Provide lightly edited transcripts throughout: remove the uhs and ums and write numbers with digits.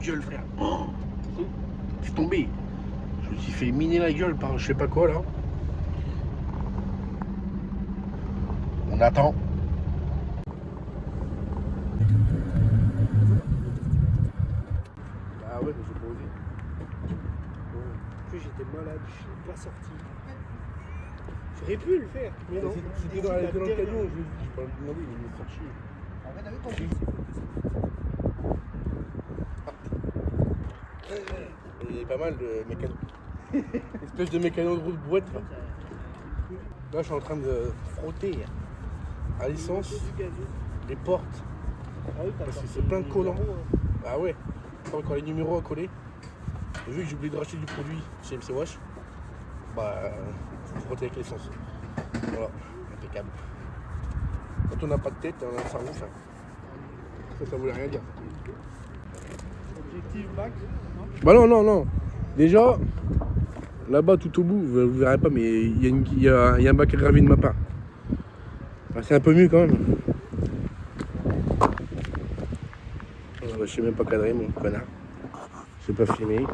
gueule, frère. Oh, je suis tombé. Je me suis fait miner la gueule par je sais pas quoi là. On attend. Ah ouais, mais j'ai pas osé. En plus j'étais malade, je suis pas sorti. J'aurais pu le faire, mais non. C'était dans le camion, je peux pas lui demander, il me sorti. En fait, t'as vu quand tu Il est pas mal de mécano. Espèce de mécano de route boîte là. Là je suis en train de frotter à l'essence les portes. Parce que c'est plein de collants. Ah ouais, pas encore les numéros à coller. Et vu que j'ai oublié de racheter du produit chez MC Wash, bah faut frotter avec l'essence. Voilà, impeccable. Quand on n'a pas de tête, on a un cerveau, ça voulait rien dire. objectif bac, non? Bah non. Déjà, là-bas tout au bout, vous verrez pas, mais il y a un bac à gravier de ma part. Bah, c'est un peu mieux quand même. Je sais même pas cadrer, mon connard. Je sais pas filmer. Ouais.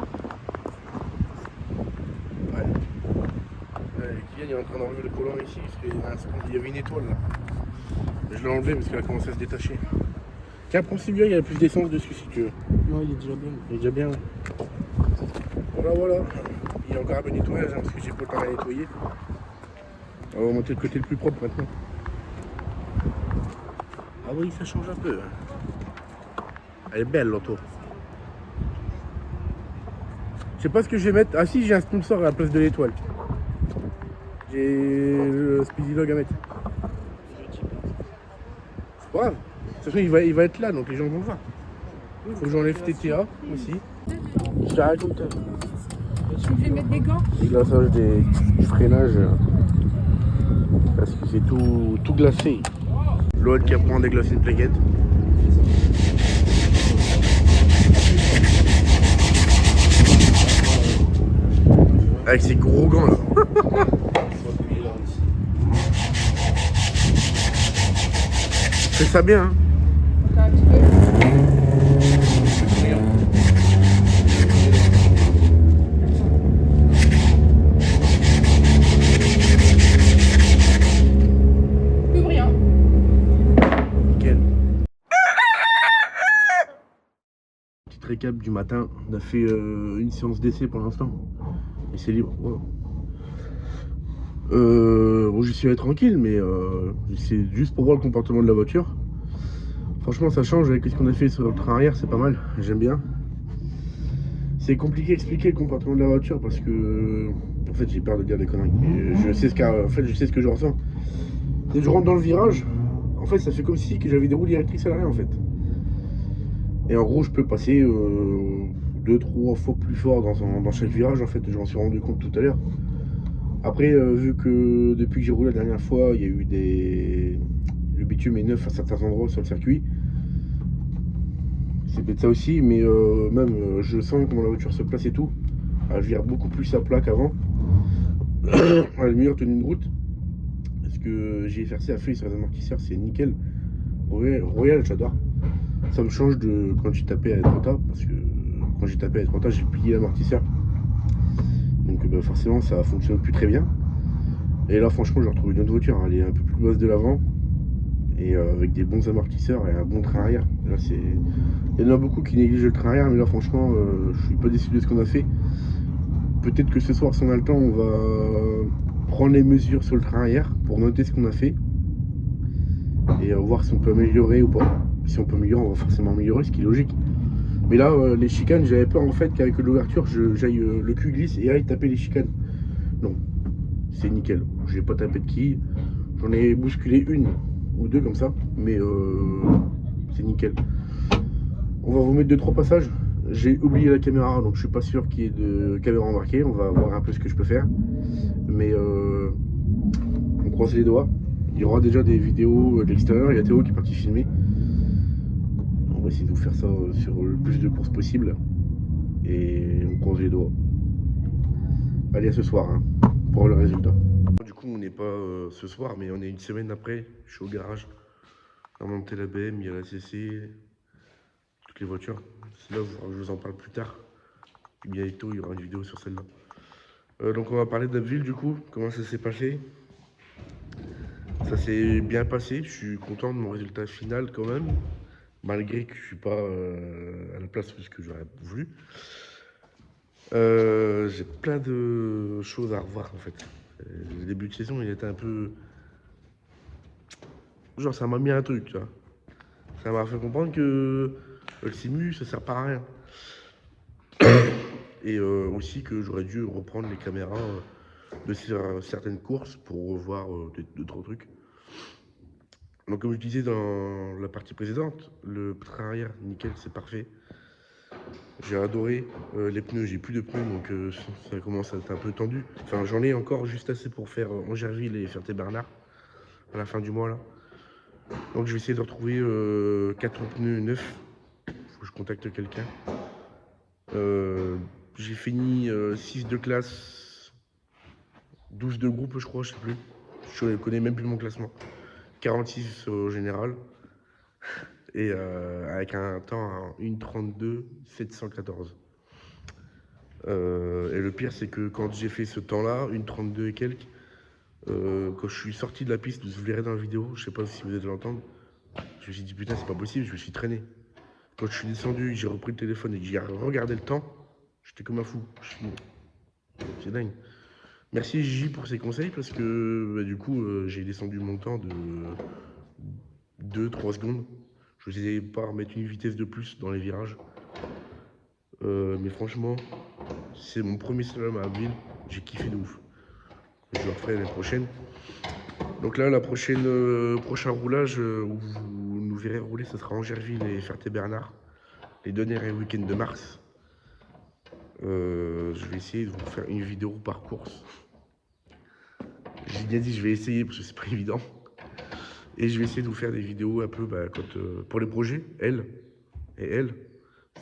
Kylian il est en train d'enlever le collant ici, parce qu'il y avait une étoile là. Je l'ai enlevé parce qu'elle a commencé à se détacher. Tiens, prends celui-là, il y a plus d'essence dessus si tu veux. Non, il est déjà bien. Il est déjà bien. Voilà. Il y a encore un peu de nettoyage parce que j'ai pas le temps à nettoyer. On va monter le côté le plus propre maintenant. Ah oui, ça change un peu. Elle est belle l'auto. Je sais pas ce que je vais mettre. Ah si, j'ai un sponsor à la place de l'étoile. J'ai le Speedy Log à mettre. C'est pas grave. De toute façon, il va être là, donc les gens vont le voir. Faut que j'enlève TTA aussi. Je raconte. Je vais mettre des gants. Le glaçage du freinage. Parce que c'est tout glacé. L'autre qui apprend à déglacer une plaquette. Avec ses gros gants là. Fais ça bien hein. T'as un petit peu. Plus rien. Nickel. Petite récap du matin. On a fait une séance d'essai pour l'instant. Et c'est libre. Voilà. Bon, j'y suis allé tranquille, mais c'est juste pour voir le comportement de la voiture. Franchement, ça change avec ce qu'on a fait sur le train arrière, c'est pas mal. J'aime bien. C'est compliqué d'expliquer le comportement de la voiture parce que, en fait, j'ai peur de dire des conneries. Et je sais ce que je ressens. Et je rentre dans le virage. En fait, ça fait comme si j'avais des roues directrices à l'arrière, en fait. Et en gros, je peux passer 2-3 fois plus fort dans chaque virage, en fait. Je m'en suis rendu compte tout à l'heure. Après, vu que depuis que j'ai roulé la dernière fois, il y a eu le bitume est neuf à certains endroits sur le circuit. C'est peut-être ça aussi, mais je sens comment la voiture se place et tout. Elle vire beaucoup plus à plat qu'avant. Elle a une meilleure tenue de route. Parce que JFRC a fait sur les amortisseurs, c'est nickel. Royal, j'adore. Ça me change de quand j'ai tapé à Atlanta, parce que quand j'ai tapé à Atlanta, j'ai plié l'amortisseur. Donc forcément ça fonctionne plus très bien. Et là franchement je retrouve une autre voiture, elle est un peu plus basse de l'avant et avec des bons amortisseurs et un bon train arrière. Là il y en a beaucoup qui négligent le train arrière, mais là franchement je suis pas déçu de ce qu'on a fait. Peut-être que ce soir si on a le temps on va prendre les mesures sur le train arrière pour noter ce qu'on a fait et voir si on peut améliorer ou pas. Si on peut améliorer, on va forcément améliorer, ce qui est logique. Mais là, les chicanes, j'avais peur en fait qu'avec l'ouverture, j'aille le cul glisse et aille taper les chicanes. Non, c'est nickel. J'ai pas tapé de quille. J'en ai bousculé une ou deux comme ça, mais c'est nickel. On va vous mettre 2-3 passages. J'ai oublié la caméra, donc je suis pas sûr qu'il y ait de caméra embarquée. On va voir un peu ce que je peux faire. Mais on croise les doigts. Il y aura déjà des vidéos de l'extérieur. Il y a Théo qui est parti filmer. On va essayer de vous faire ça sur le plus de courses possible. Et on croise les doigts. Allez, à ce soir hein, pour le résultat. Du coup, on n'est pas ce soir, mais on est une semaine après. Je suis au garage. On a monté la BM, il y a la CC, toutes les voitures. Celle-là, je vous en parle plus tard. Bientôt, il y aura une vidéo sur celle-là. Donc on va parler d'Abbeville du coup, comment ça s'est passé. Ça s'est bien passé, je suis content de mon résultat final quand même, malgré que je suis pas à la place de ce que j'aurais voulu. J'ai plein de choses à revoir en fait. Le début de saison, il était un peu... Genre ça m'a mis un truc, tu vois. Ça m'a fait comprendre que le simu, ça sert pas à rien. Et aussi que j'aurais dû reprendre les caméras de certaines courses pour revoir deux, trois trucs. Donc comme je disais dans la partie précédente, le train arrière, nickel, c'est parfait. J'ai adoré les pneus, j'ai plus de pneus, donc ça commence à être un peu tendu. Enfin, j'en ai encore juste assez pour faire Angerville et Ferté-Bernard à la fin du mois là. Donc je vais essayer de retrouver 4 pneus neufs. Faut que je contacte quelqu'un. J'ai fini 6 de classe, 12 de groupe, je crois, je sais plus. Je connais même plus mon classement. 46 au général. Et avec un temps à 1:32 714. Et le pire, c'est que quand j'ai fait ce temps-là, 1:32 et quelques, quand je suis sorti de la piste, vous verrez dans la vidéo, je sais pas si vous allez l'entendre, je me suis dit putain, c'est pas possible, je me suis traîné. Quand je suis descendu, j'ai repris le téléphone et que j'ai regardé le temps, j'étais comme un fou. C'est dingue. Merci Gigi pour ses conseils parce que bah, du coup, j'ai descendu mon temps de 2-3 secondes. Je n'osais pas remettre une vitesse de plus dans les virages. Mais franchement, c'est mon premier slalom à Abbeville. J'ai kiffé de ouf. Je le referai l'année prochaine. Donc là, prochain roulage où vous nous verrez rouler, ce sera Angerville et Ferté-Bernard. Les derniers week-ends de mars. Je vais essayer de vous faire une vidéo par course. J'ai bien dit je vais essayer parce que c'est pas évident. Et je vais essayer de vous faire des vidéos un peu pour les projets, elle et elle.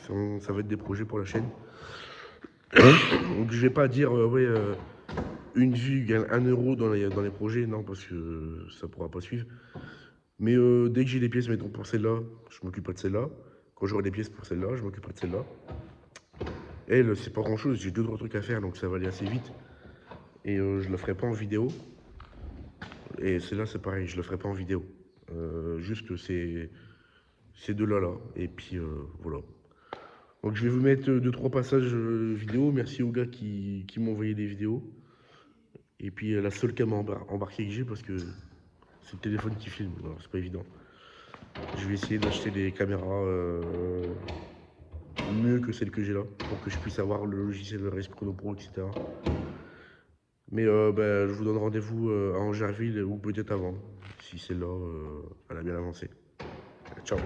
Ça va être des projets pour la chaîne. Donc je vais pas dire une vue égale 1 euro dans les projets, non, parce que ça pourra pas suivre. Mais dès que j'ai des pièces, mettons pour celle-là, je m'occuperai de celle-là. Quand j'aurai des pièces pour celle-là, je m'occuperai de celle-là. Elle, c'est pas grand-chose, j'ai 2-3 trucs à faire, donc ça va aller assez vite. Et je le ferai pas en vidéo. Et celle-là, c'est pareil, je le ferai pas en vidéo. Juste ces deux-là, là. Et puis voilà. Donc je vais vous mettre 2-3 passages vidéo. Merci aux gars qui m'ont envoyé des vidéos. Et puis la seule cam embarquée que j'ai parce que c'est le téléphone qui filme, c'est pas évident. Je vais essayer d'acheter des caméras mieux que celles que j'ai là pour que je puisse avoir le logiciel Race Chrono Pro, etc. Mais je vous donne rendez-vous à Angerville ou peut-être avant, si celle-là elle a bien avancé. Ciao.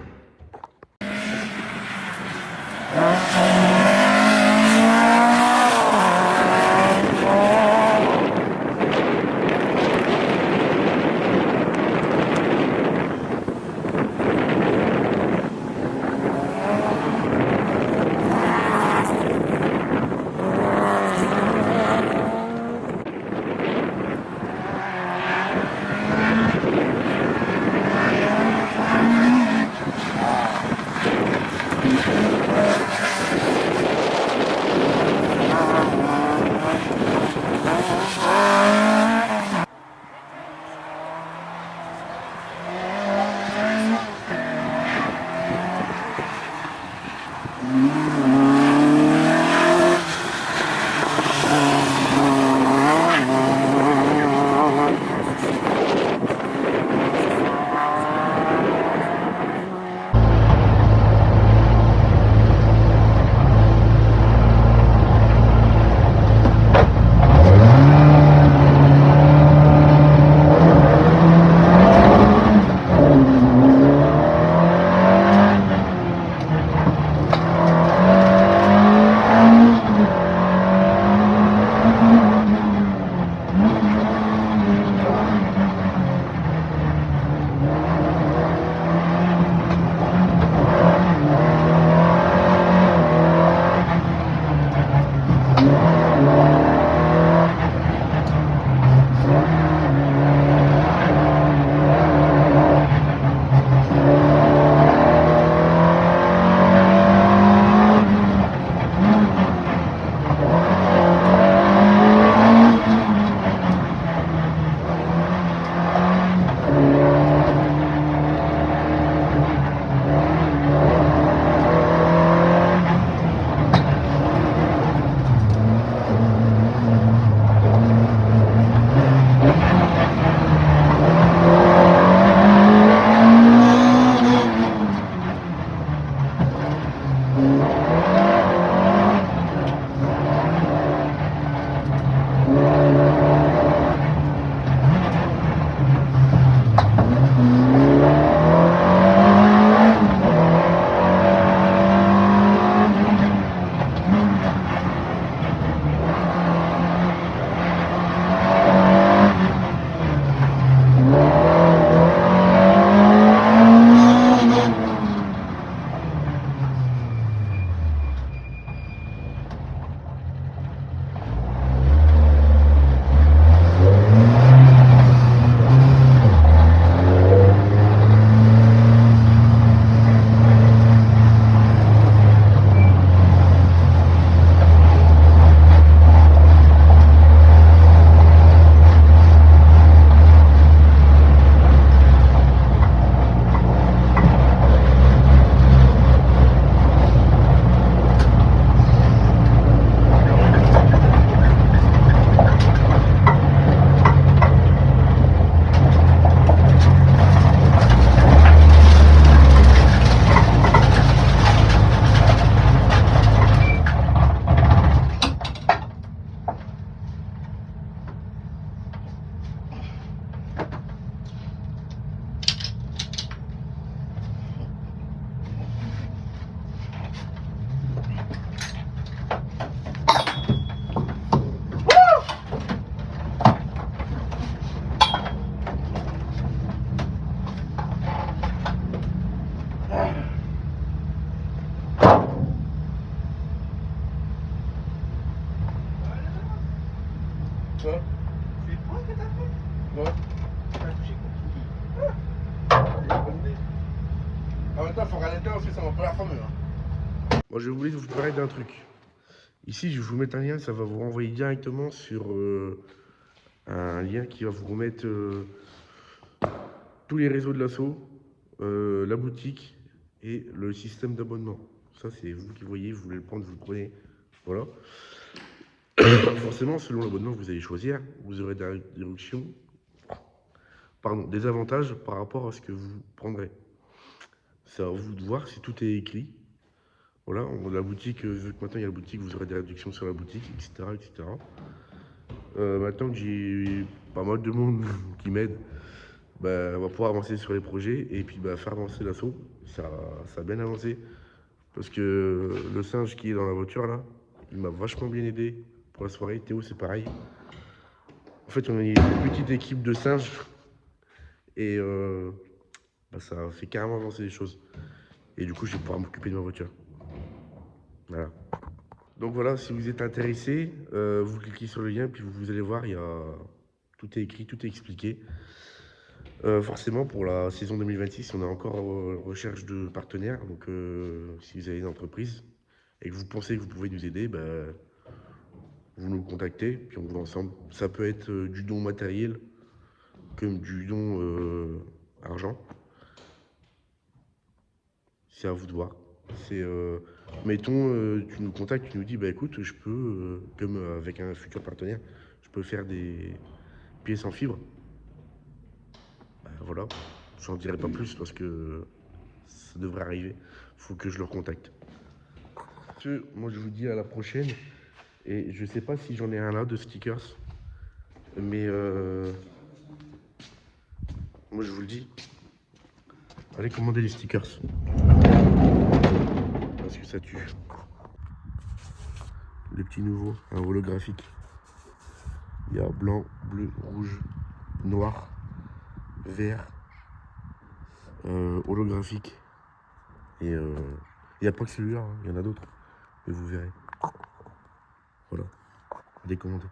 Attends, faut regarder dedans parce que ça va pas la fameux. Moi, je voulais vous parler d'un truc. Ici, je vais vous mettre un lien, ça va vous renvoyer directement sur un lien qui va vous remettre tous les réseaux de l'assaut, la boutique et le système d'abonnement. Ça, c'est vous qui voyez, vous voulez le prendre, vous le prenez. Voilà. Forcément, selon l'abonnement que vous allez choisir, vous aurez des réductions, des avantages par rapport à ce que vous prendrez. C'est à vous de voir si tout est écrit. Voilà, la boutique, vu que maintenant il y a la boutique, vous aurez des réductions sur la boutique, etc. etc. Maintenant que j'ai pas mal de monde qui m'aide, on va pouvoir avancer sur les projets et puis faire avancer l'assaut. Ça a bien avancé. Parce que le singe qui est dans la voiture là, il m'a vachement bien aidé pour la soirée. Théo, c'est pareil. En fait, on est une petite équipe de singes et ça fait carrément avancer les choses. Et du coup, je vais pouvoir m'occuper de ma voiture. Voilà. Donc voilà, si vous êtes intéressé, vous cliquez sur le lien, puis vous allez voir, tout est écrit, tout est expliqué. Forcément, pour la saison 2026, on est encore en recherche de partenaires. Donc, si vous avez une entreprise et que vous pensez que vous pouvez nous aider, vous nous contactez, puis on va ensemble. Ça peut être du don matériel, comme du don argent. C'est à vous de voir. Mettons, tu nous contactes, tu nous dis, écoute, je peux, comme avec un futur partenaire, je peux faire des pièces en fibre. Voilà, j'en dirai pas plus parce que ça devrait arriver. Faut que je leur contacte. Moi, je vous dis à la prochaine. Et je sais pas si j'en ai un là de stickers, mais moi, je vous le dis. Allez commander les stickers. Parce que ça tue. Les petits nouveaux, un holographique. Il y a blanc, bleu, rouge, noir, vert, holographique. Et il n'y a pas que celui-là, il y en a d'autres. Et vous verrez. Voilà. Allez commander.